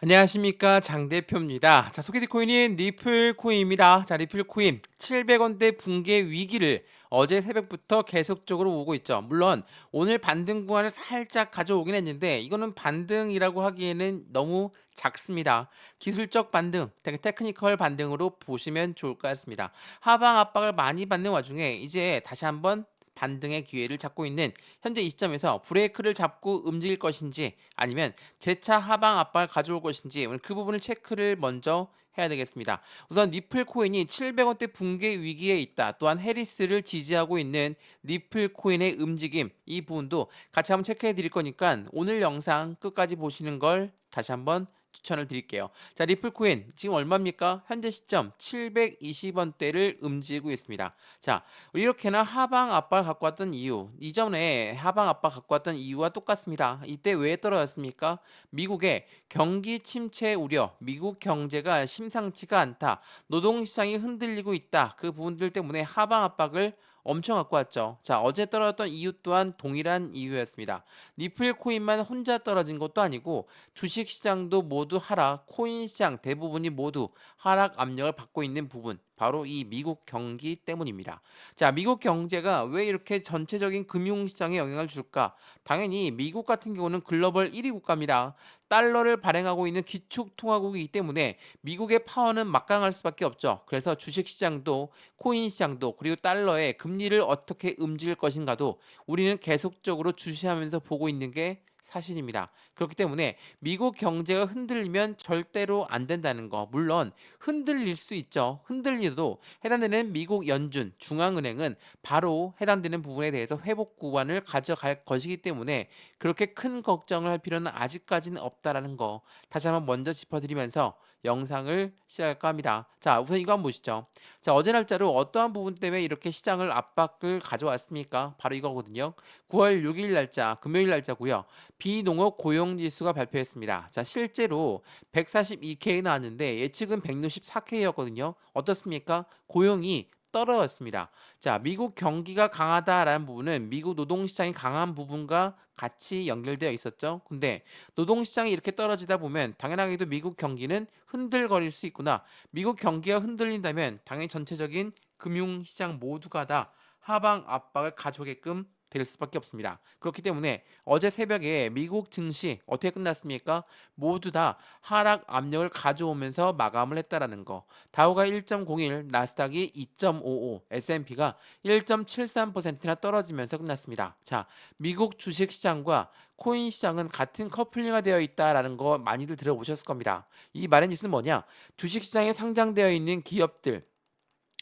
안녕하십니까, 장 대표입니다. 자, 소개팅 코인인 리플코인입니다. 자, 리플코인 700원대 붕괴 위기를 어제 새벽부터 계속적으로 오고 있죠. 물론 오늘 반등 구간을 살짝 가져오긴 했는데 이거는 반등이라고 하기에는 너무 작습니다. 기술적 반등, 테크니컬 반등으로 보시면 좋을 것 같습니다. 하방 압박을 많이 받는 와중에 이제 다시 한번 반등의 기회를 잡고 있는 현재 이 시점에서 브레이크를 잡고 움직일 것인지 아니면 재차 하방 압박을 가져올 것인지 오늘 그 부분을 체크를 먼저 해야 되겠습니다. 우선 리플 코인이 700원대 붕괴 위기에 있다. 또한 해리스를 지지하고 있는 리플 코인의 움직임 이 부분도 같이 한번 체크해 드릴 거니까 오늘 영상 끝까지 보시는 걸 다시 한번 추천을 드릴게요. 자, 리플 코인 지금 얼마입니까? 현재 시점 720원대를 움직이고 있습니다. 자, 이렇게나 하방 압박을 갖고 왔던 이유, 이전에 하방 압박 갖고 왔던 이유와 똑같습니다. 이때 왜 떨어졌습니까? 미국의 경기 침체 우려, 미국 경제가 심상치가 않다, 노동시장이 흔들리고 있다. 그 부분들 때문에 하방 압박을 엄청 갖고 왔죠. 자, 어제 떨어졌던 이유 또한 동일한 이유였습니다. 리플 코인만 혼자 떨어진 것도 아니고 주식 시장도 모두 하락, 코인 시장 대부분이 모두 하락 압력을 받고 있는 부분. 바로 이 미국 경기 때문입니다. 자, 미국 경제가 왜 이렇게 전체적인 금융시장에 영향을 줄까? 당연히 미국 같은 경우는 글로벌 1위 국가입니다. 달러를 발행하고 있는 기축통화국이기 때문에 미국의 파워는 막강할 수밖에 없죠. 그래서 주식시장도 코인 시장도 그리고 달러의 금리를 어떻게 움직일 것인가도 우리는 계속적으로 주시하면서 보고 있는 게 사실입니다. 그렇기 때문에 미국 경제가 흔들리면 절대로 안 된다는 거. 물론 흔들릴 수 있죠. 흔들리도 해당되는 미국 연준 중앙은행은 바로 해당되는 부분에 대해서 회복 구간을 가져갈 것이기 때문에 그렇게 큰 걱정을 할 필요는 아직까지는 없다라는 거 다시 한번 먼저 짚어드리면서 영상을 시작할까 합니다. 자, 우선 이거 한번 보시죠. 자, 어제 날짜로 어떠한 부분 때문에 이렇게 시장을 압박을 가져왔습니까? 바로 이거거든요. 9월 6일 날짜 금요일 날짜고요. 비농업 고용지수가 발표했습니다. 자, 실제로 142K 나왔는데 예측은 164K였거든요. 어떻습니까? 고용이 떨어졌습니다. 자, 미국 경기가 강하다라는 부분은 미국 노동시장이 강한 부분과 같이 연결되어 있었죠. 근데 노동시장이 이렇게 떨어지다 보면 당연하게도 미국 경기는 흔들거릴 수 있구나. 미국 경기가 흔들린다면 당연히 전체적인 금융시장 모두가 다 하방 압박을 가져오게끔 될 수밖에 없습니다. 그렇기 때문에 어제 새벽에 미국 증시 어떻게 끝났습니까? 모두 다 하락 압력을 가져오면서 마감을 했다라는 거. 다우가 1.01, 나스닥이 2.55, S&P가 1.73%나 떨어지면서 끝났습니다. 자, 미국 주식 시장과 코인 시장은 같은 커플링화 되어 있다라는 거 많이들 들어보셨을 겁니다. 이 말의 뜻은 뭐냐? 주식 시장에 상장되어 있는 기업들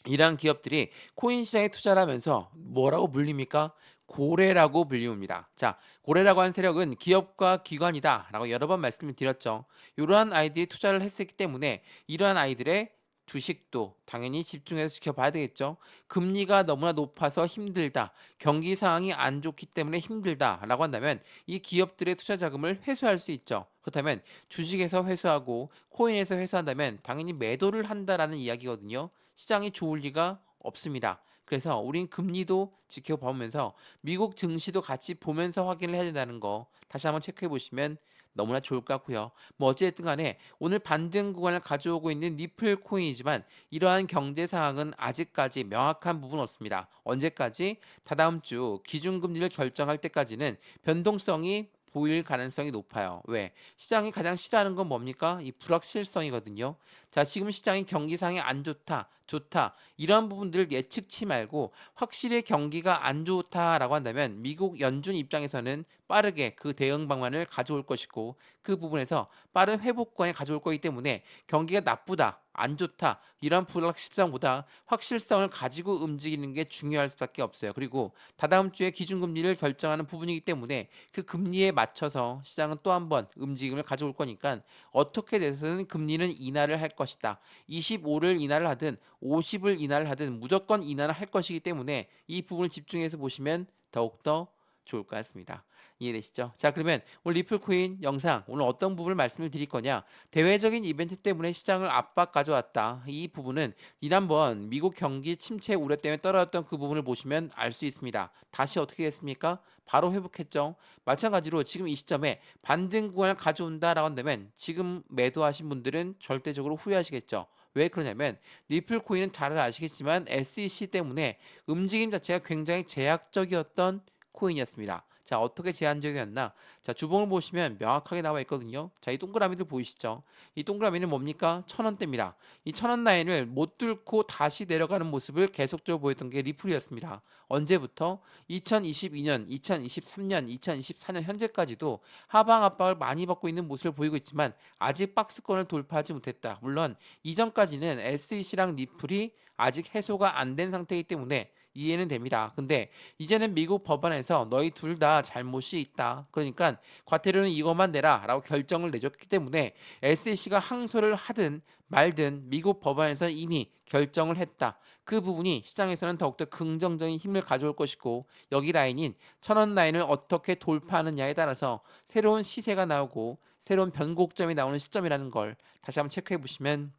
이러한 기업들이 코인 시장에 투자를 하면서 뭐라고 불립니까? 고래라고 불리웁니다. 자, 고래라고 하는 세력은 기업과 기관이다라고 여러 번 말씀을 드렸죠. 이러한 아이들이 투자를 했기 때문에 이러한 아이들의 주식도 당연히 집중해서 지켜봐야 되겠죠. 금리가 너무나 높아서 힘들다. 경기 상황이 안 좋기 때문에 힘들다라고 한다면 이 기업들의 투자 자금을 회수할 수 있죠. 그렇다면 주식에서 회수하고 코인에서 회수한다면 당연히 매도를 한다라는 이야기거든요. 시장이 좋을 리가 없습니다. 그래서 우린 금리도 지켜보면서 미국 증시도 같이 보면서 확인을 해야 된다는 거 다시 한번 체크해 보시면 너무나 좋을 것 같고요. 뭐 어쨌든 간에 오늘 반등 구간을 가져오고 있는 리플 코인이지만 이러한 경제 상황은 아직까지 명확한 부분 없습니다. 언제까지? 다다음 주 기준금리를 결정할 때까지는 변동성이 보일 가능성이 높아요. 왜? 시장이 가장 싫어하는 건 뭡니까? 이 불확실성이거든요. 자, 지금 시장이 경기상이 안 좋다, 좋다 이러한 부분들을 예측치 말고 확실히 경기가 안 좋다라고 한다면 미국 연준 입장에서는 빠르게 그 대응 방안을 가져올 것이고 그 부분에서 빠른 회복권에 가져올 거기 때문에 경기가 나쁘다, 안 좋다 이런 불확실성보다 확실성을 가지고 움직이는 게 중요할 수밖에 없어요. 그리고 다다음 주에 기준금리를 결정하는 부분이기 때문에 그 금리에 맞춰서 시장은 또 한 번 움직임을 가져올 거니까 어떻게 돼서는 금리는 인하를 할 것이다. 25를 인하를 하든 50을 인하를 하든 무조건 인하를 할 것이기 때문에 이 부분을 집중해서 보시면 더욱더 좋을 것 같습니다. 이해되시죠? 자, 그러면 오늘 리플 코인 영상 오늘 어떤 부분을 말씀을 드릴 거냐? 대외적인 이벤트 때문에 시장을 압박 가져왔다. 이 부분은 지난번 미국 경기 침체 우려 때문에 떨어졌던 그 부분을 보시면 알 수 있습니다. 다시 어떻게 됐습니까? 바로 회복했죠. 마찬가지로 지금 이 시점에 반등 구간을 가져온다라고 한다면 지금 매도하신 분들은 절대적으로 후회하시겠죠. 왜 그러냐면 리플 코인은 잘 아시겠지만 SEC 때문에 움직임 자체가 굉장히 제약적이었던 코인이었습니다. 자, 어떻게 제한적이었나? 자, 주봉을 보시면 명확하게 나와 있거든요. 자, 이 동그라미들 보이시죠? 이 동그라미는 뭡니까? 1,000원대입니다. 이 1,000원 라인을 못 뚫고 다시 내려가는 모습을 계속적으로 보였던 게 리플이었습니다. 언제부터? 2022년, 2023년, 2024년 현재까지도 하방 압박을 많이 받고 있는 모습을 보이고 있지만 아직 박스권을 돌파하지 못했다. 물론 이전까지는 SEC랑 리플이 아직 해소가 안 된 상태이기 때문에 이해는 됩니다. 근데 이제는 미국 법원에서 너희 둘 다 잘못이 있다. 그러니까 과태료는 이것만 내라 라고 결정을 내줬기 때문에 SEC가 항소를 하든 말든 미국 법원에서 이미 결정을 했다. 그 부분이 시장에서는 더욱더 긍정적인 힘을 가져올 것이고 여기 라인인 1,000원 라인을 어떻게 돌파하느냐에 따라서 새로운 시세가 나오고 새로운 변곡점이 나오는 시점이라는 걸 다시 한번 체크해 보시면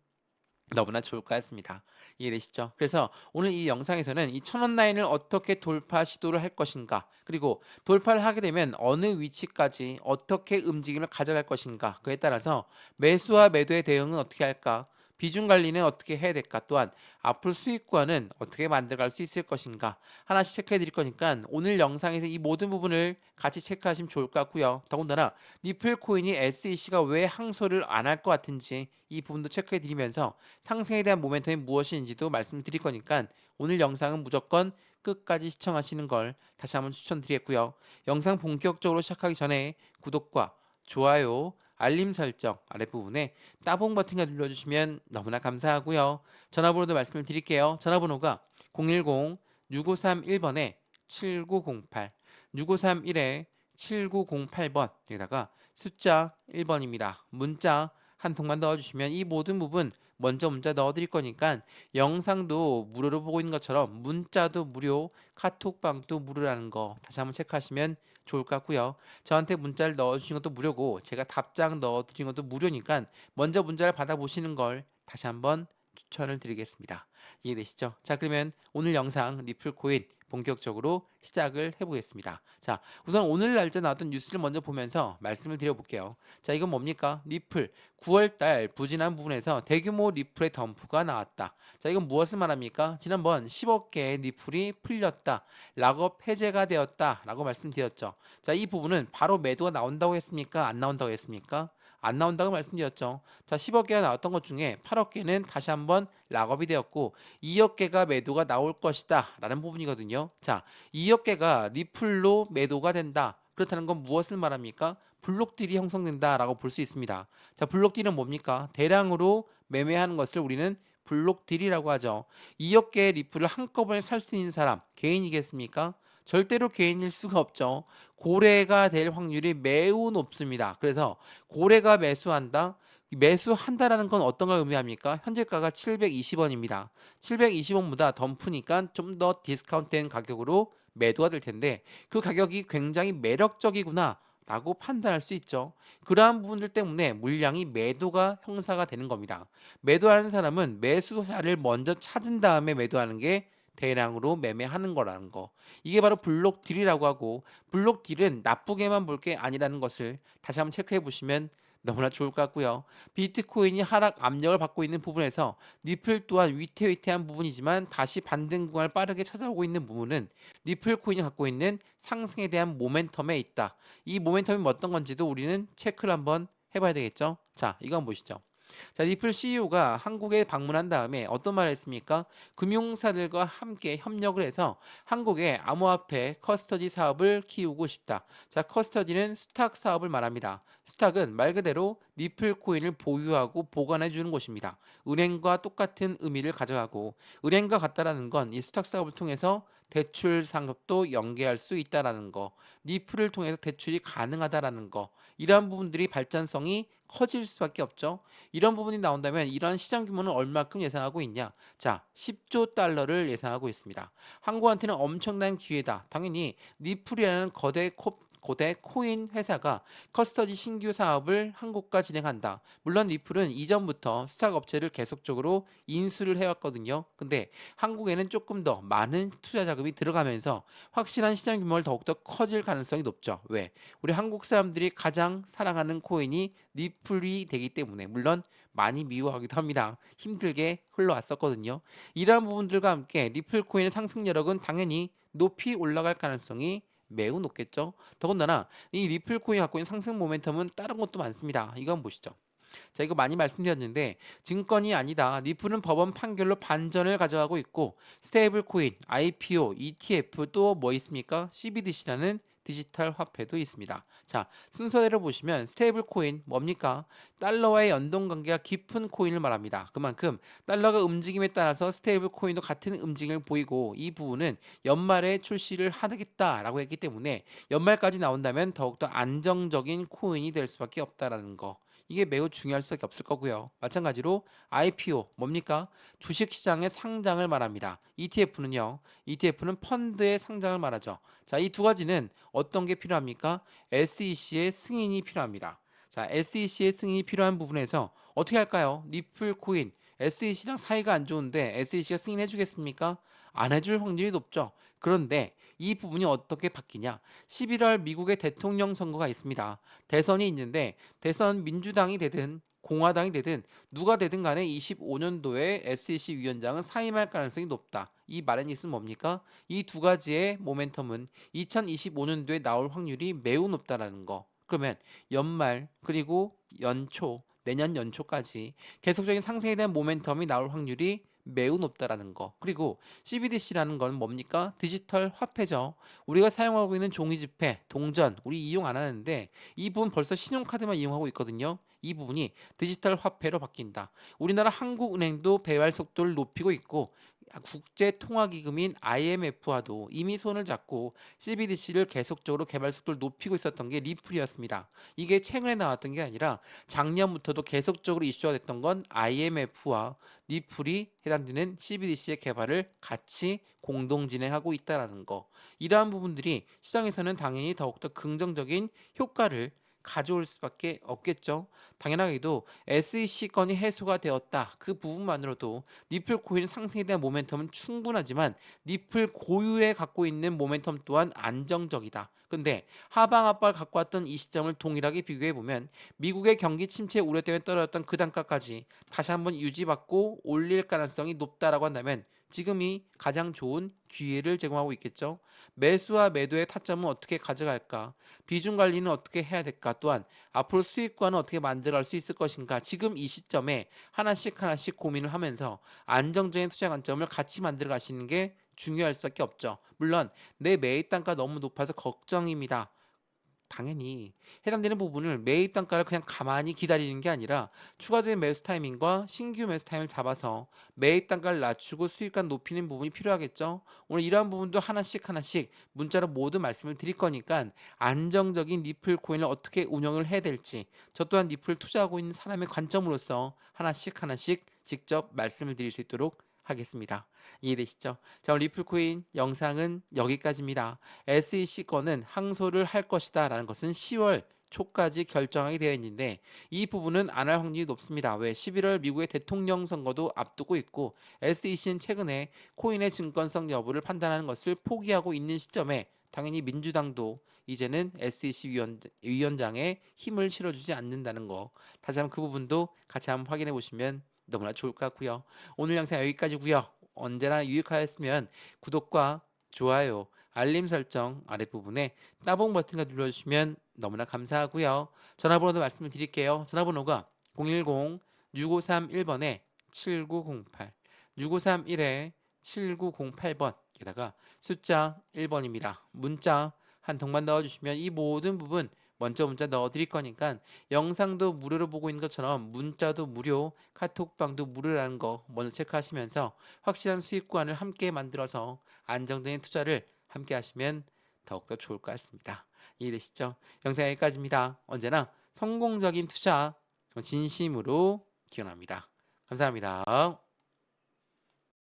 너무나 좋을 것 같습니다. 이해되시죠? 그래서 오늘 이 영상에서는 이 1,000원 라인을 어떻게 돌파 시도를 할 것인가, 그리고 돌파를 하게 되면 어느 위치까지 어떻게 움직임을 가져갈 것인가, 그에 따라서 매수와 매도의 대응은 어떻게 할까, 비중 관리는 어떻게 해야 될까, 또한 앞으로 수익권은 어떻게 만들어갈 수 있을 것인가 하나씩 체크해 드릴 거니까 오늘 영상에서 이 모든 부분을 같이 체크하시면 좋을 것 같고요. 더군다나 니플 코인이 SEC가 왜 항소를 안 할 것 같은지 이 부분도 체크해 드리면서 상승에 대한 모멘텀이 무엇인지도 말씀드릴 거니까 오늘 영상은 무조건 끝까지 시청하시는 걸 다시 한번 추천드리겠고요. 영상 본격적으로 시작하기 전에 구독과 좋아요, 알림 설정 아랫부분에 따봉 버튼을 눌러주시면 너무나 감사하고요. 전화번호도 말씀을 드릴게요. 전화번호가 010-6531번에 7908, 6531에 7908번, 여기다가 숫자 1번입니다. 문자 한 통만 넣어주시면 이 모든 부분 먼저 문자 넣어드릴 거니까 영상도 무료로 보고 있는 것처럼 문자도 무료, 카톡방도 무료라는 거 다시 한번 체크하시면 좋을 것 같고요. 저한테 문자를 넣어주신 것도 무료고 제가 답장 넣어드린 것도 무료니까 먼저 문자를 받아보시는 걸 다시 한번 추천을 드리겠습니다. 이해되시죠? 자, 그러면 오늘 영상 리플코인 본격적으로 시작을 해보겠습니다. 자, 우선 오늘 날짜 나왔던 뉴스를 먼저 보면서 말씀을 드려볼게요. 자, 이건 뭡니까? 리플 9월달 부진한 부분에서 대규모 리플의 덤프가 나왔다. 자, 이건 무엇을 말합니까? 지난번 10억 개의 리플이 풀렸다, 락업 해제가 되었다 라고 말씀드렸죠. 자, 이 부분은 바로 매도가 나온다고 했습니까? 안 나온다고 했습니까? 안 나온다고 말씀드렸죠. 자, 10억 개가 나왔던 것 중에 8억 개는 다시 한번 락업이 되었고 2억 개가 매도가 나올 것이다 라는 부분이거든요. 자, 2억 개가 리플로 매도가 된다. 그렇다는 건 무엇을 말합니까? 블록딜이 형성된다라고 볼 수 있습니다. 자, 블록딜은 뭡니까? 대량으로 매매하는 것을 우리는 블록딜이라고 하죠. 2억 개의 리플을 한꺼번에 살 수 있는 사람 개인이겠습니까? 절대로 개인일 수가 없죠. 고래가 될 확률이 매우 높습니다. 그래서 고래가 매수한다. 매수한다라는 건 어떤 걸 의미합니까? 현재가가 720원입니다. 720원보다 덤프니까 좀 더 디스카운트된 가격으로 매도가 될 텐데 그 가격이 굉장히 매력적이구나 라고 판단할 수 있죠. 그러한 부분들 때문에 물량이 매도가 형사가 되는 겁니다. 매도하는 사람은 매수자를 먼저 찾은 다음에 매도하는 게 대량으로 매매하는 거라는 거. 이게 바로 블록 딜이라고 하고 블록 딜은 나쁘게만 볼 게 아니라는 것을 다시 한번 체크해 보시면 너무나 좋을 것 같고요. 비트코인이 하락 압력을 받고 있는 부분에서 리플 또한 위태위태한 부분이지만 다시 반등 구간을 빠르게 찾아오고 있는 부분은 리플 코인이 갖고 있는 상승에 대한 모멘텀에 있다. 이 모멘텀이 어떤 건지도 우리는 체크를 한번 해봐야 되겠죠. 자, 이거 한번 보시죠. 자, 리플 CEO가 한국에 방문한 다음에 어떤 말을 했습니까? 금융사들과 함께 협력을 해서 한국의 암호화폐 커스터디 사업을 키우고 싶다. 자, 커스터디는 수탁 사업을 말합니다. 수탁은 말 그대로 리플 코인을 보유하고 보관해 주는 곳입니다. 은행과 똑같은 의미를 가져가고 은행과 같다라는 건 이 수탁 사업을 통해서 대출 상급도 연계할 수 있다라는 거, 리플을 통해서 대출이 가능하다라는 거, 이러한 부분들이 발전성이 커질 수밖에 없죠. 이런 부분이 나온다면 이런 시장 규모는 얼마큼 예상하고 있냐? 자, 10조 달러를 예상하고 있습니다. 한국한테는 엄청난 기회다. 당연히 니플이라는 거대 코인 회사가 커스터디 신규 사업을 한국과 진행한다. 물론 리플은 이전부터 스탁 업체를 계속적으로 인수를 해왔거든요. 근데 한국에는 조금 더 많은 투자 자금이 들어가면서 확실한 시장 규모를 더욱더 커질 가능성이 높죠. 왜? 우리 한국 사람들이 가장 사랑하는 코인이 리플이 되기 때문에 물론 많이 미워하기도 합니다. 힘들게 흘러왔었거든요. 이러한 부분들과 함께 리플 코인의 상승 여력은 당연히 높이 올라갈 가능성이 매우 높겠죠. 더군다나 이 리플 코인이 갖고 있는 상승 모멘텀은 다른 것도 많습니다. 이거 한번 보시죠. 자, 이거 많이 말씀드렸는데 증권이 아니다. 리플은 법원 판결로 반전을 가져가고 있고 스테이블 코인, IPO, ETF 또 뭐 있습니까? CBDC라는 디지털 화폐도 있습니다. 자, 순서대로 보시면 스테이블 코인 뭡니까? 달러와의 연동 관계가 깊은 코인을 말합니다. 그만큼 달러가 움직임에 따라서 스테이블 코인도 같은 움직임을 보이고 이 부분은 연말에 출시를 하겠다라고 했기 때문에 연말까지 나온다면 더욱더 안정적인 코인이 될 수밖에 없다라는 거. 이게 매우 중요할 수밖에 없을 거고요. 마찬가지로 IPO 뭡니까? 주식시장의 상장을 말합니다. ETF는요. ETF는 펀드의 상장을 말하죠. 자, 이 두 가지는 어떤 게 필요합니까? SEC의 승인이 필요합니다. 자, SEC의 승인이 필요한 부분에서 어떻게 할까요? 리플 코인 SEC랑 사이가 안 좋은데 SEC가 승인해 주겠습니까? 안 해줄 확률이 높죠. 그런데 이 부분이 어떻게 바뀌냐? 11월 미국의 대통령 선거가 있습니다. 대선이 있는데 대선 민주당이 되든 공화당이 되든 누가 되든 간에 25년도에 SEC 위원장은 사임할 가능성이 높다. 이 말은 있으면 뭡니까? 이 두 가지의 모멘텀은 2025년도에 나올 확률이 매우 높다라는 거. 그러면 연말 그리고 연초 내년 연초까지 계속적인 상승에 대한 모멘텀이 나올 확률이 매우 높다라는 거. 그리고 CBDC라는 건 뭡니까? 디지털 화폐죠. 우리가 사용하고 있는 종이지폐, 동전, 우리 이용 안 하는데 이 부분 벌써 신용카드만 이용하고 있거든요. 이 부분이 디지털 화폐로 바뀐다. 우리나라 한국은행도 배달 속도를 높이고 있고 국제통화기금인 IMF와도 이미 손을 잡고 CBDC를 계속적으로 개발 속도를 높이고 있었던 게 리플이었습니다. 이게 최근에 나왔던 게 아니라 작년부터도 계속적으로 이슈가 됐던 건 IMF와 리플이 해당되는 CBDC의 개발을 같이 공동 진행하고 있다라는 거. 이러한 부분들이 시장에서는 당연히 더욱더 긍정적인 효과를 가져올 수밖에 없겠죠. 당연하게도 SEC 건이 해소가 되었다. 그 부분만으로도 니플 코인 상승에 대한 모멘텀은 충분하지만 니플 고유에 갖고 있는 모멘텀 또한 안정적이다. 근데 하방 압박을 갖고 왔던 이 시점을 동일하게 비교해 보면 미국의 경기 침체 우려 때문에 떨어졌던 그 단가까지 다시 한번 유지받고 올릴 가능성이 높다라고 한다면 지금이 가장 좋은 기회를 제공하고 있겠죠. 매수와 매도의 타점은 어떻게 가져갈까? 비중 관리는 어떻게 해야 될까? 또한 앞으로 수익관은 어떻게 만들어갈 수 있을 것인가? 지금 이 시점에 하나씩 하나씩 고민을 하면서 안정적인 투자 관점을 같이 만들어 가시는 게 중요할 수밖에 없죠. 물론 내 매입 단가 너무 높아서 걱정입니다. 당연히 해당되는 부분을 매입 단가를 그냥 가만히 기다리는 게 아니라 추가적인 매수 타이밍과 신규 매수 타이밍을 잡아서 매입 단가를 낮추고 수익감 높이는 부분이 필요하겠죠. 오늘 이러한 부분도 하나씩 하나씩 문자로 모두 말씀을 드릴 거니까 안정적인 리플 코인을 어떻게 운영을 해야 될지 저 또한 리플 투자하고 있는 사람의 관점으로서 하나씩 하나씩 직접 말씀을 드릴 수 있도록 하겠습니다. 이해되시죠? 자, 오늘 리플코인 영상은 여기까지입니다. SEC 건은 항소를 할 것이다 라는 것은 10월 초까지 결정하게 되어 있는데 이 부분은 안 할 확률이 높습니다. 왜? 11월 미국의 대통령 선거도 앞두고 있고 SEC는 최근에 코인의 증권성 여부를 판단하는 것을 포기하고 있는 시점에 당연히 민주당도 이제는 SEC 위원장의 힘을 실어주지 않는다는 거. 다시 한번 그 부분도 같이 한번 확인해 보시면 너무나 좋을 것 같고요. 오늘 영상 여기까지고요. 언제나 유익하였으면 구독과 좋아요, 알림 설정 아랫부분에 따봉 버튼을 눌러주시면 너무나 감사하고요. 전화번호도 말씀을 드릴게요. 전화번호가 010-6531번에 7908 6531에 7908번 게다가 숫자 1번입니다. 문자 한 통만 넣어주시면 이 모든 부분 먼저 문자 넣어드릴 거니까 영상도 무료로 보고 있는 것처럼 문자도 무료, 카톡방도 무료라는 거 먼저 체크하시면서 확실한 수익관을 함께 만들어서 안정적인 투자를 함께 하시면 더욱더 좋을 것 같습니다. 이해되시죠? 영상 여기까지입니다. 언제나 성공적인 투자 진심으로 기원합니다. 감사합니다.